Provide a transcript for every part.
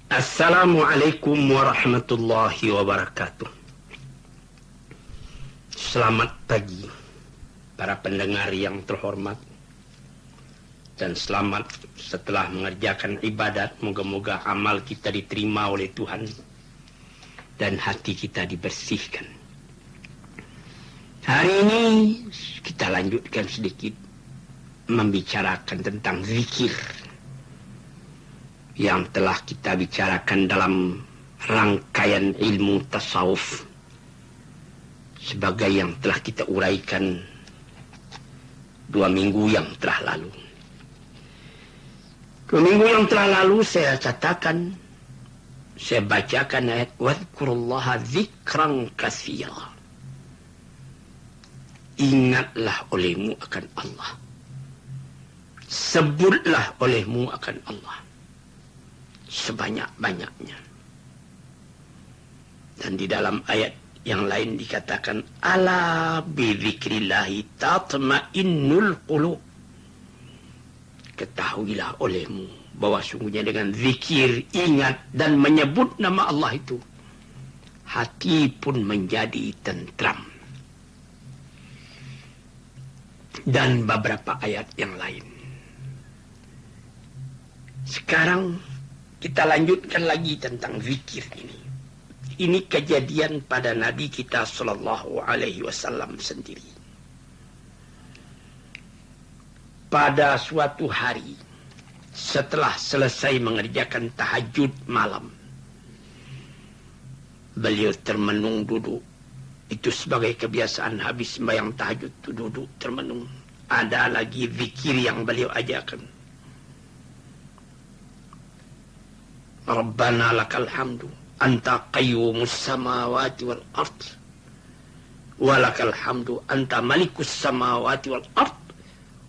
Assalamualaikum warahmatullahi wabarakatuh. Selamat pagi para pendengar yang terhormat, dan selamat setelah mengerjakan ibadat. Moga-moga amal kita diterima oleh Tuhan dan hati kita dibersihkan. Hari ini kita lanjutkan sedikit membicarakan tentang zikir yang telah kita bicarakan dalam rangkaian ilmu tasawuf, sebagai yang telah kita uraikan 2 minggu yang telah lalu. 2 minggu yang telah lalu saya bacakan ayat wadhkurullaha dzikran katsira. Ingatlah olehmu akan Allah, sebutlah olehmu akan Allah sebanyak-banyaknya. Dan di dalam ayat yang lain dikatakan ala bidzikrillahi tatma'innul qulub. Ketahuilah olehmu bahwa sungguhnya dengan zikir, ingat dan menyebut nama Allah itu, hati pun menjadi tentram. Dan beberapa ayat yang lain. Sekarang kita lanjutkan lagi tentang zikir ini. Ini kejadian pada Nabi kita sallallahu alaihi wasallam sendiri. Pada suatu hari setelah selesai mengerjakan tahajud malam, beliau termenung duduk. Itu sebagai kebiasaan, habis sembahyang tahajud itu duduk termenung. Ada lagi zikir yang beliau ajarkan. Rabbana lakal hamdu anta qayyumus samawati wal ard walakal hamdu anta malikus samawati wal ard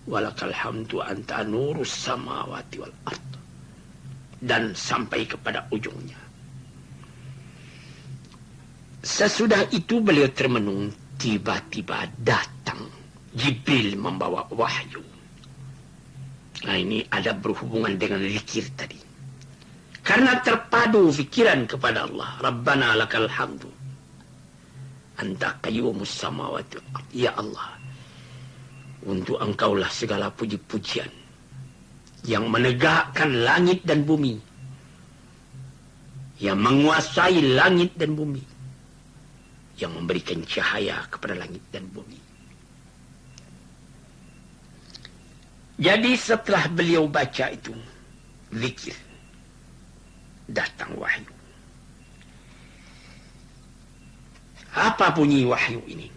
walakal hamdu anta nurus samawati wal ard, dan sampai kepada ujungnya. Sesudah itu beliau termenung, tiba-tiba datang Jibril membawa wahyu. Nah, ini ada berhubungan dengan zikir tadi. Karena terpadu fikiran kepada Allah. Rabbana lakal hamdu anta qayyumus samawati wal ard. Ya Allah, untuk engkaulah segala puji-pujian yang menegakkan langit dan bumi, yang menguasai langit dan bumi, yang memberikan cahaya kepada langit dan bumi. Jadi setelah beliau baca itu zikir, datang wahyu. Apa bunyi wahyu ini?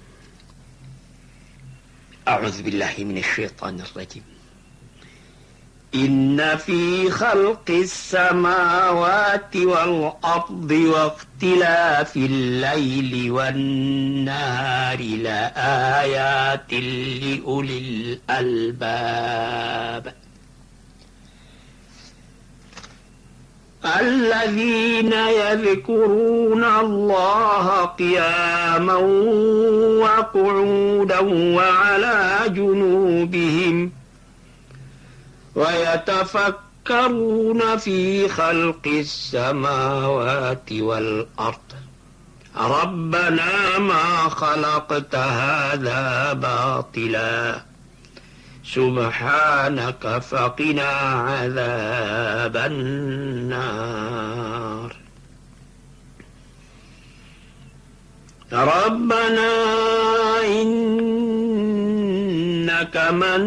A'udzubillahi minasyaitonir rajim. Inna fi khalqis samawati wal ardi wa ikhtilafil laili wan nahari la ayatin li ulil albab. الذين يذكرون الله قياما وقعودا وعلى جنوبهم ويتفكرون في خلق السماوات والأرض ربنا ما خلقت هذا باطلا سبحانك فقنا عذاب النار ربنا إنك من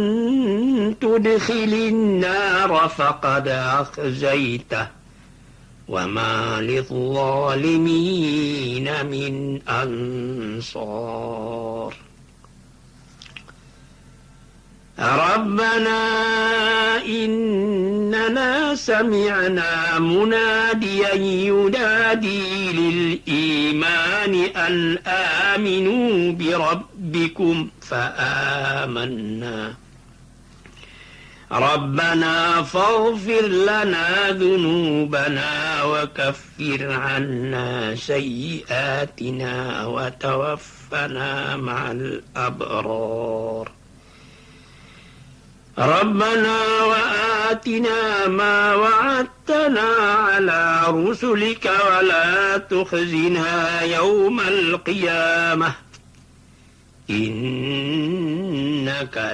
تدخل النار فقد أخزيته وما للظالمين من أنصار ربنا إننا سمعنا مناديا ينادي للإيمان أن آمنوا بربكم فآمنا ربنا فاغفر لنا ذنوبنا وكفر عنا سيئاتنا وتوفنا مع الأبرار ربنا وآتنا ما وعدتنا على رسلك ولا تخزنا يوم القيامة إنك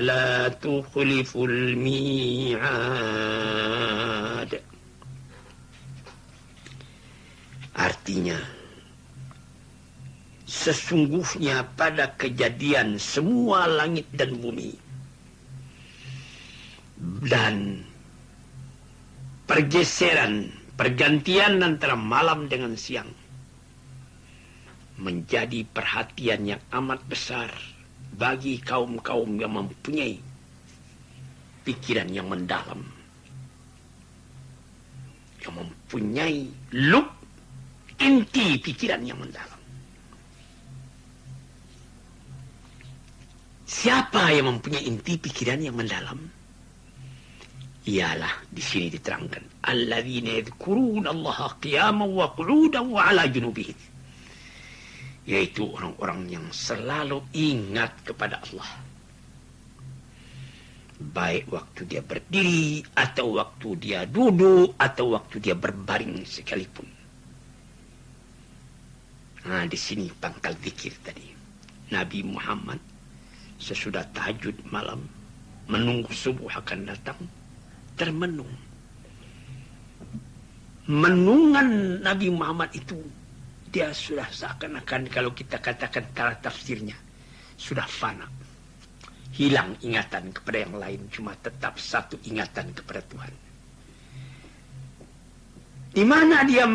لا تخلف الميعاد. Artinya, sesungguhnya pada kejadian semua langit dan bumi dan pergeseran, pergantian antara malam dengan siang menjadi perhatian yang amat besar bagi kaum-kaum yang mempunyai pikiran yang mendalam, yang mempunyai inti pikiran yang mendalam. Siapa yang mempunyai inti pikiran yang mendalam? Ialah di sini diterangkan, alladzina yadhkuruna Allaha qiyaman wa qu'udan wa 'ala junubihim. Yaitu orang-orang yang selalu ingat kepada Allah. Baik waktu dia berdiri, atau waktu dia duduk, atau waktu dia berbaring sekalipun. Nah, di sini pangkal zikir tadi. Nabi Muhammad sesudah tahajud malam, menunggu subuh akan datang, termenung. Menungan Nabi Muhammad itu, dia sudah seakan-akan, kalau kita katakan cara tafsirnya, sudah fana. Hilang ingatan kepada yang lain, cuma tetap satu ingatan kepada Tuhan. Di mana dia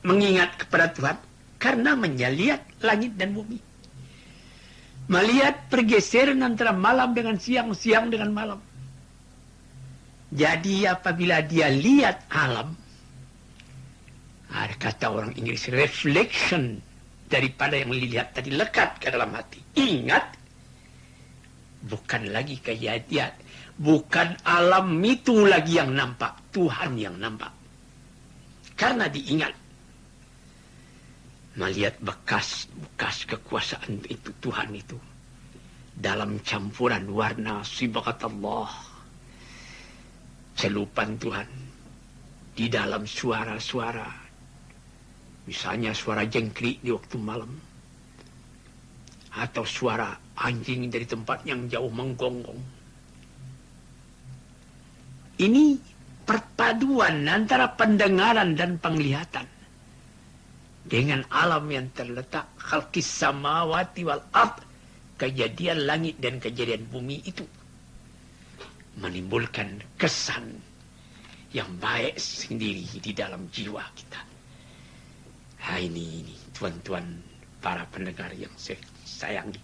mengingat kepada Tuhan? Karena melihat langit dan bumi. Melihat pergeseran antara malam dengan siang, siang dengan malam. Jadi apabila dia lihat alam, ada kata orang Inggris, reflection daripada yang dilihat tadi lekat ke dalam hati. Ingat, bukan lagi kejadian, bukan alam itu lagi yang nampak, Tuhan yang nampak. Karena diingat, melihat bekas kekuasaan itu, Tuhan itu, dalam campuran warna sibghat Allah, celupan Tuhan, di dalam suara-suara, misalnya suara jengkrik di waktu malam, atau suara anjing dari tempat yang jauh menggonggong. Ini perpaduan antara pendengaran dan penglihatan dengan alam yang terletak khalqis samawati wal ard, kejadian langit dan kejadian bumi itu menimbulkan kesan yang baik sendiri di dalam jiwa kita. Ini tuan-tuan para pendengar yang saya sayangi.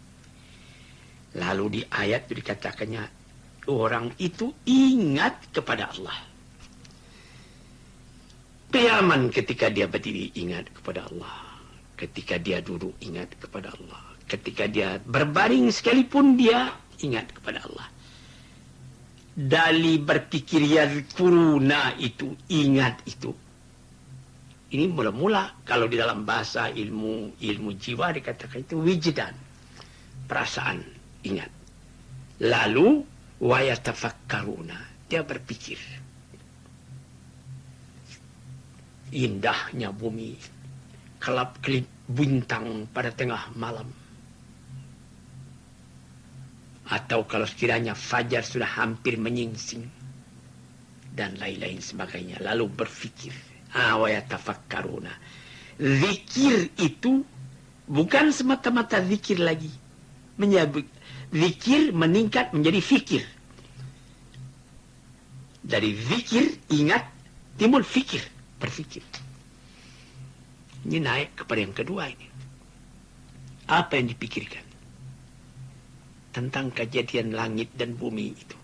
Lalu di ayat itu dikatakannya, orang itu ingat kepada Allah. Qiyaman, ketika dia berdiri ingat kepada Allah. Ketika dia duduk ingat kepada Allah. Ketika dia berbaring sekalipun dia ingat kepada Allah. Dari berpikir yadhkuruna itu, ingat itu. Ini mula-mula kalau di dalam bahasa ilmu jiwa dikatakan itu wijdan, perasaan, ingat. Lalu wayatafakkaruna, dia berpikir. Indahnya bumi, kelap-kelip bintang pada tengah malam. Atau kalau sekiranya fajar sudah hampir menyingsing, dan lain-lain sebagainya. Lalu berfikir. Wayatafakkaruna. Zikir itu bukan semata-mata zikir lagi. Zikir meningkat menjadi fikir. Dari zikir, ingat, timbul fikir. Berfikir. Ini naik kepada yang kedua ini. Apa yang dipikirkan? Tentang kejadian langit dan bumi itu.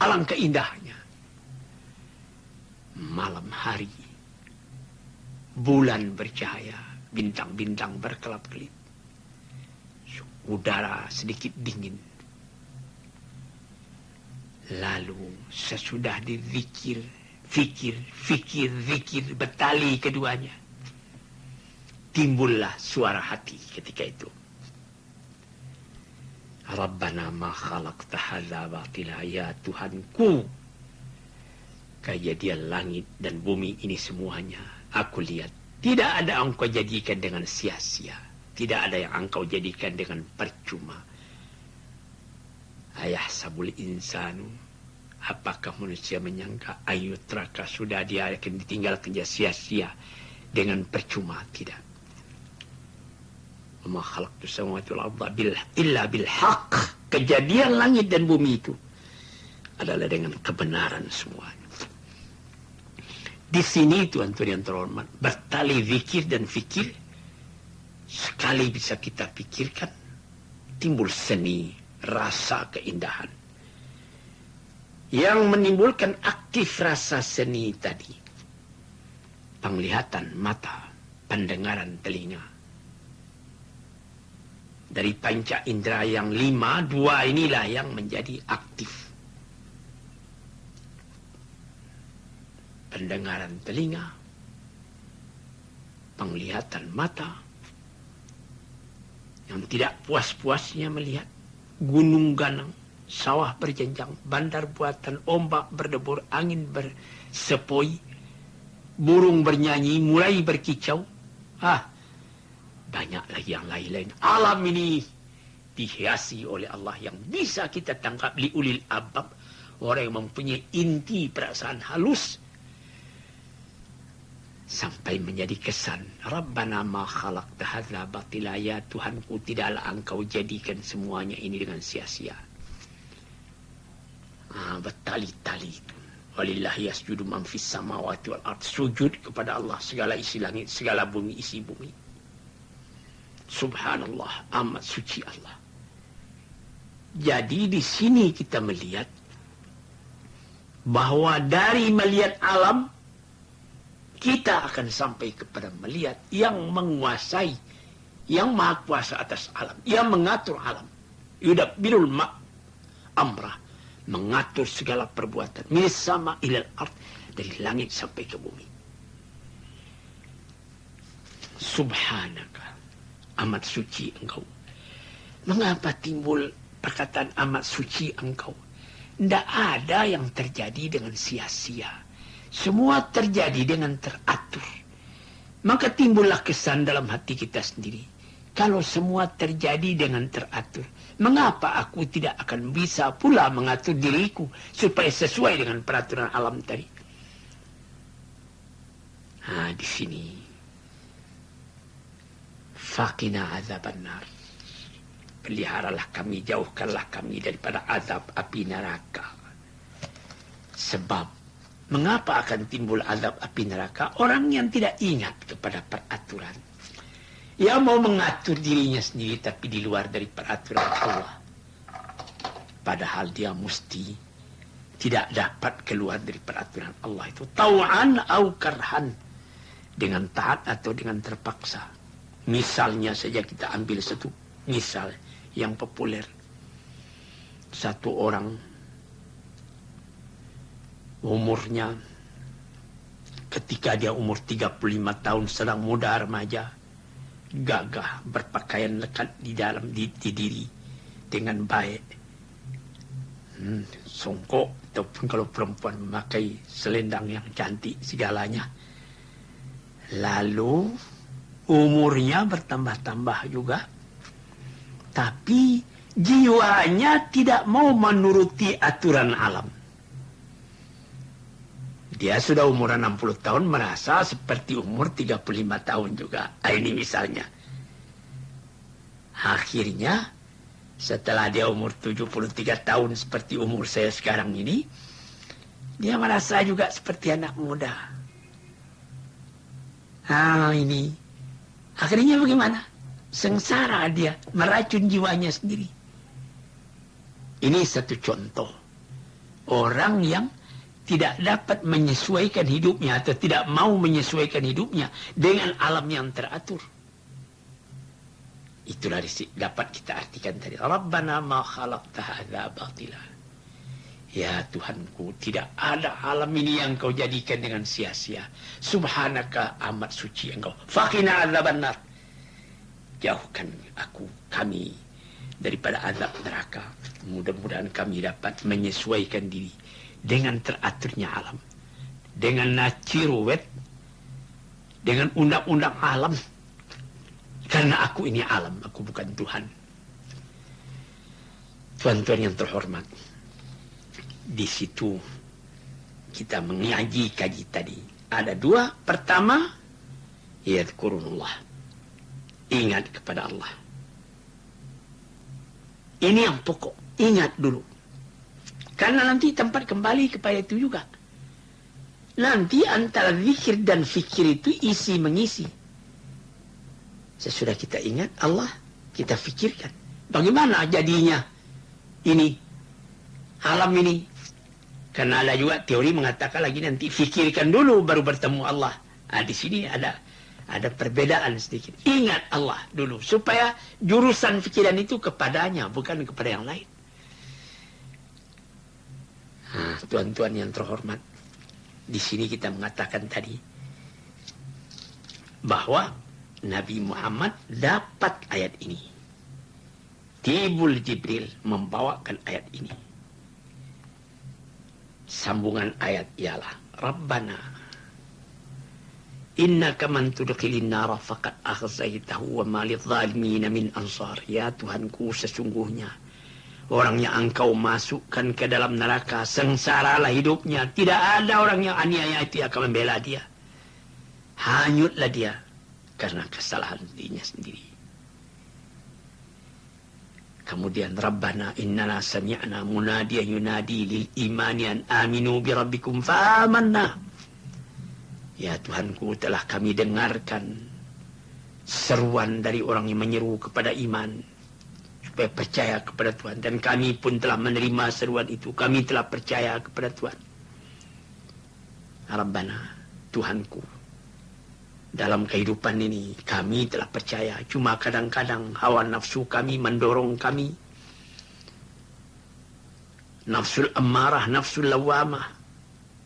Alangkah indahnya. Malam hari. Bulan bercahaya. Bintang-bintang berkelap-kelip. Udara sedikit dingin. Lalu sesudah dizikir, fikir, bertali keduanya. Timbullah suara hati ketika itu. Rabbana ma khalaqta hadza batila, ya Tuhanku, kejadian langit dan bumi ini semuanya aku lihat. Tidak ada engkau jadikan dengan sia-sia. Tidak ada yang engkau jadikan dengan percuma. Ayah sabul insanu. Apakah manusia menyangka ayutraka sudah dia akan ditinggalkan sia-sia dengan percuma? Tidak. Wa ma khalaqtus samawati wal arda illa bil haqq. Kejadian langit dan bumi itu adalah dengan kebenaran semuanya. Di sini tuan-tuan yang terhormat, bertali zikir dan fikir, sekali bisa kita pikirkan, timbul seni, rasa keindahan. Yang menimbulkan aktif rasa seni tadi, penglihatan mata, pendengaran telinga. Dari panca indera yang 5, 2 inilah yang menjadi aktif. Pendengaran telinga, penglihatan mata, yang tidak puas-puasnya melihat gunung ganang, sawah berjenjang, bandar buatan, ombak berdebur, angin bersepoi, burung bernyanyi, mulai berkicau. Banyak lagi yang lain-lain. Alam ini dihiasi oleh Allah yang bisa kita tangkap li ulil albab, orang yang mempunyai inti perasaan halus, sampai menjadi kesan. Rabbana ma khalaqta hadza batila, ya Tuhanku, tidaklah engkau jadikan semuanya ini dengan sia-sia. Bertali-tali itu. Walillahi yasjudu man fis samawati wal ard. Sujud kepada Allah segala isi langit, segala bumi, isi bumi. Subhanallah, amat suci Allah. Jadi di sini kita melihat bahwa dari melihat alam kita akan sampai kepada melihat yang menguasai, yang maha kuasa atas alam, yang mengatur alam. Yudabbirul amrah, mengatur segala perbuatan. Minis sama ilal ard, dari langit sampai ke bumi. Subhanaka, amat suci engkau. Mengapa timbul perkataan amat suci engkau? Tidak ada yang terjadi dengan sia-sia. Semua terjadi dengan teratur. Maka timbullah kesan dalam hati kita sendiri. Kalau semua terjadi dengan teratur, mengapa aku tidak akan bisa pula mengatur diriku supaya sesuai dengan peraturan alam tadi? Di sini. Faqina azabannar. Peliharalah kami, jauhkanlah kami daripada azab api neraka. Sebab mengapa akan timbul azab api neraka? Orang yang tidak ingat kepada peraturan. Ia mau mengatur dirinya sendiri tapi di luar dari peraturan Allah. Padahal dia mesti tidak dapat keluar dari peraturan Allah itu. Tau'an au karhan. Dengan taat atau dengan terpaksa. Misalnya saja kita ambil satu misal yang populer. Satu orang umurnya ketika dia umur 35 tahun sedang muda remaja, gagah, berpakaian lekat di dalam di diri dengan baik, songkok, ataupun kalau perempuan memakai selendang yang cantik segalanya. Lalu umurnya bertambah-tambah juga, tapi jiwanya tidak mau menuruti aturan alam. Dia sudah umur 60 tahun merasa seperti umur 35 tahun juga. Ini misalnya. Akhirnya setelah dia umur 73 tahun seperti umur saya sekarang ini, dia merasa juga seperti anak muda. Ini. Akhirnya bagaimana? Sengsara dia, meracun jiwanya sendiri. Ini satu contoh. Orang yang tidak dapat menyesuaikan hidupnya atau tidak mau menyesuaikan hidupnya dengan alam yang teratur. Itulah dapat kita artikan tadi. Rabbana ma khalaqta hadza batila. Ya Tuhanku, tidak ada alam ini yang kau jadikan dengan sia-sia. Subhanaka, amat suci engkau. Faqina azabannar. Jauhkan kami daripada azab neraka. Mudah-mudahan kami dapat menyesuaikan diri dengan teraturnya alam. dengan naciruwet, dengan undang-undang alam. Karena aku ini alam, aku bukan Tuhan. Tuan-tuan yang terhormat, di situ kita mengaji kaji tadi. Ada dua. Pertama, yadhkurullah, ingat kepada Allah. Ini yang pokok, ingat dulu. Karena nanti tempat kembali kepada itu juga. Nanti antara zikir dan fikir itu isi mengisi. Sesudah kita ingat Allah, kita fikirkan. Bagaimana jadinya ini, alam ini? Karena ada juga teori mengatakan lagi nanti fikirkan dulu baru bertemu Allah. Nah, di sini ada perbedaan sedikit. Ingat Allah dulu supaya jurusan pikiran itu kepadanya, bukan kepada yang lain. Nah, tuan-tuan yang terhormat, di sini kita mengatakan tadi bahwa Nabi Muhammad dapat ayat ini. Tibul Jibril membawakan ayat ini. Sambungan ayat ialah Rabbana innaka man tudkhilin nara faqad akhzaitahu wa ma lidh-dhalimin min ansar. Ya Tuhanku, sesungguhnya orang yang engkau masukkan ke dalam neraka sengsaralah hidupnya. Tidak ada orang yang aniaya itu yang akan membela dia. Hanyutlah dia karena kesalahan dirinya sendiri. Kemudian Rabbana innana sami'na munadiyan yunadi lil imani an aminu bi rabbikum fa amanna. Ya Tuhanku, telah kami dengarkan seruan dari orang yang menyeru kepada iman supaya percaya kepada Tuhan, dan kami pun telah menerima seruan itu. Kami telah percaya kepada Tuhan. Rabbana, Tuhanku, dalam kehidupan ini kami telah percaya, cuma kadang-kadang hawa nafsu kami mendorong kami, nafsul ammarah, nafsul lawamah.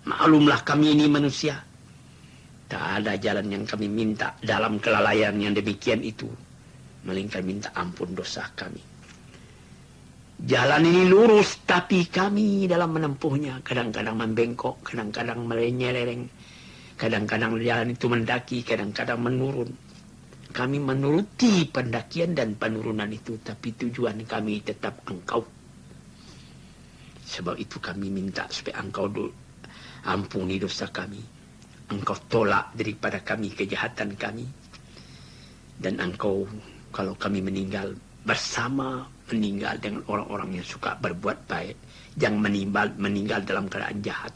Maklumlah kami ini manusia, tak ada jalan yang kami minta dalam kelalaian yang demikian itu, melainkan minta ampun dosa kami. Jalan ini lurus, tapi kami dalam menempuhnya kadang-kadang membengkok, kadang-kadang menyeleweng. Kadang-kadang jalan itu mendaki, kadang-kadang menurun. Kami menuruti pendakian dan penurunan itu, tapi tujuan kami tetap Engkau. Sebab itu kami minta supaya Engkau ampuni dosa kami. Engkau tolak daripada kami kejahatan kami. Dan Engkau, kalau kami meninggal, bersama meninggal dengan orang-orang yang suka berbuat baik. Jangan meninggal dalam keadaan jahat.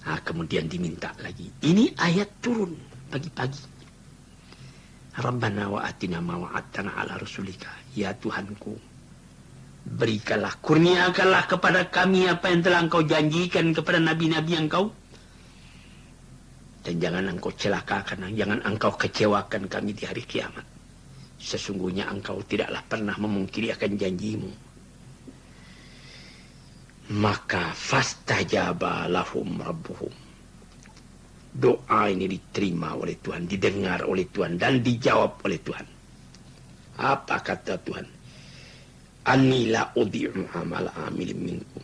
Nah, kemudian diminta lagi. Ini ayat turun pagi-pagi. Rabbana wa atina ma wa'adtana ala rasulika. Ya Tuhanku, berikanlah, kurniakanlah kepada kami apa yang telah Engkau janjikan kepada nabi-nabi Engkau. Dan jangan Engkau celakakan, jangan Engkau kecewakan kami di hari kiamat. Sesungguhnya Engkau tidaklah pernah memungkiri akan janjimu. Maka fastajaba lahum rabbuhum. Doa ini diterima oleh Tuhan, didengar oleh Tuhan, dan dijawab oleh Tuhan. Apa kata Tuhan? Anni la udhi'u amala amilin minkum.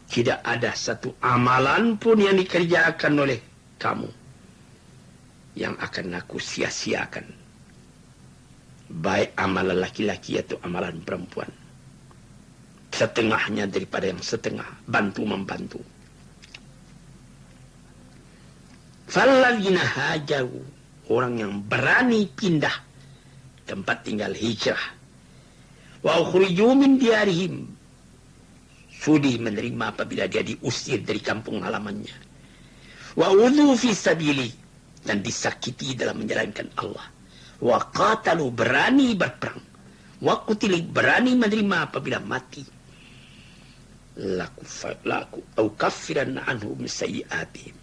Tidak ada satu amalan pun yang dikerjakan oleh kamu yang akan aku sia-siakan. Baik amalan laki-laki atau amalan perempuan. Setengahnya daripada yang setengah, bantu-membantu. Falladzina hajaru, orang yang berani pindah tempat tinggal, hijrah. Wa ukhriju min diyarihim, sudi menerima apabila dia diusir dari kampung halamannya. Wa udhu fi sabili, dan disakiti dalam menjalankan Allah. Wa qatalu, berani berperang. Wa qutilu, berani menerima apabila mati. Laku au kaffiran anhum sayyi'atihim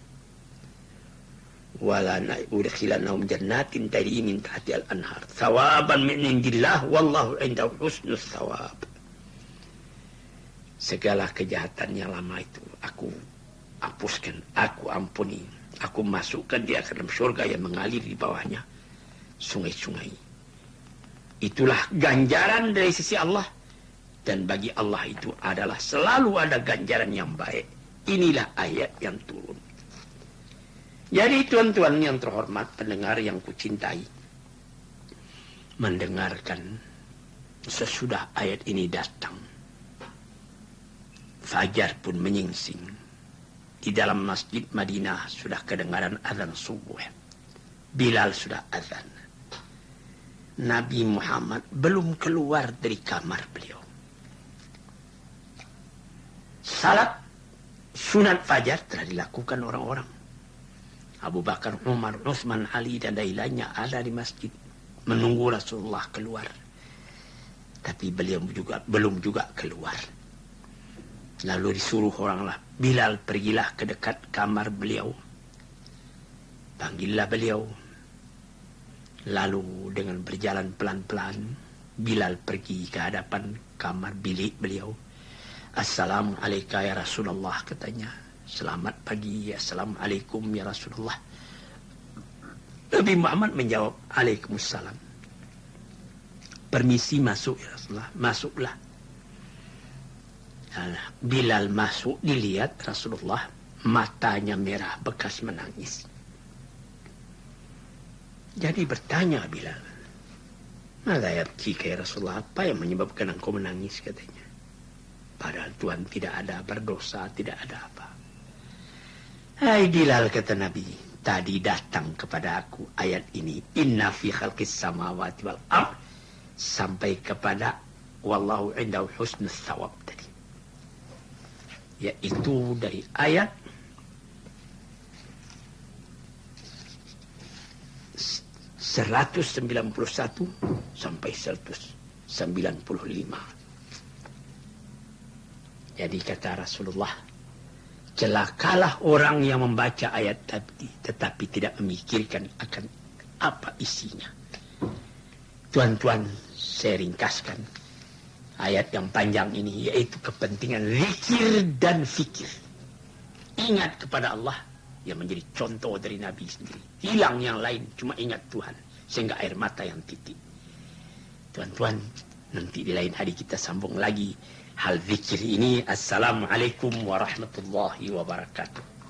wala udkhilannahum jannatin tajri min tahtiha al-anhar thawaban min indillah wallahu 'indahu husnul thawab. Segala kejahatan yang lama itu aku hapuskan, aku ampuni, aku masukkan dia ke dalam surga yang mengalir di bawahnya sungai-sungai. Itulah ganjaran dari sisi Allah. Dan bagi Allah itu adalah selalu ada ganjaran yang baik. inilah ayat yang turun. Jadi tuan-tuan yang terhormat, pendengar yang kucintai, mendengarkan sesudah ayat ini datang, fajar pun menyingsing. Di dalam masjid Madinah sudah kedengaran azan subuh. Bilal sudah azan. Nabi Muhammad belum keluar dari kamar beliau. Salat sunat fajar telah dilakukan orang-orang. Abu Bakar, Umar, Utsman, Ali dan lainnya ada di masjid menunggu Rasulullah keluar. Tapi beliau belum juga keluar. Lalu disuruh oranglah, Bilal pergilah ke dekat kamar beliau. Panggillah beliau. Lalu dengan berjalan pelan-pelan, Bilal pergi ke hadapan kamar bilik beliau. Assalamualaikum ya Rasulullah, katanya. Selamat pagi, assalamualaikum ya Rasulullah. Nabi Muhammad menjawab, Waalaikumsalam. Permisi masuk ya Rasulullah, masuklah. Bilal masuk, dilihat Rasulullah, matanya merah bekas menangis. Jadi bertanya Bilal, "Mada yabkika ya Rasulullah, apa yang menyebabkan engkau menangis?" katanya. Padahal Tuhan tidak ada berdosa, tidak ada apa. Hai Bilal, kata Nabi, tadi datang kepada aku ayat ini, inna fi khalqis samawati wal ard, sampai kepada wallahu indahu husnus thawab tadi. Yaitu dari ayat 191 sampai 195. Jadi kata Rasulullah, celakalah orang yang membaca ayat tadi tetapi tidak memikirkan akan apa isinya. Tuan-tuan, saya ringkaskan ayat yang panjang ini, yaitu kepentingan zikir dan fikir. Ingat kepada Allah yang menjadi contoh dari Nabi sendiri. Hilang yang lain, cuma ingat Tuhan. Sehingga air mata yang titik. Tuan-tuan, nanti di lain hari kita sambung lagi hal zikir ini. Assalamualaikum warahmatullahi wabarakatuh.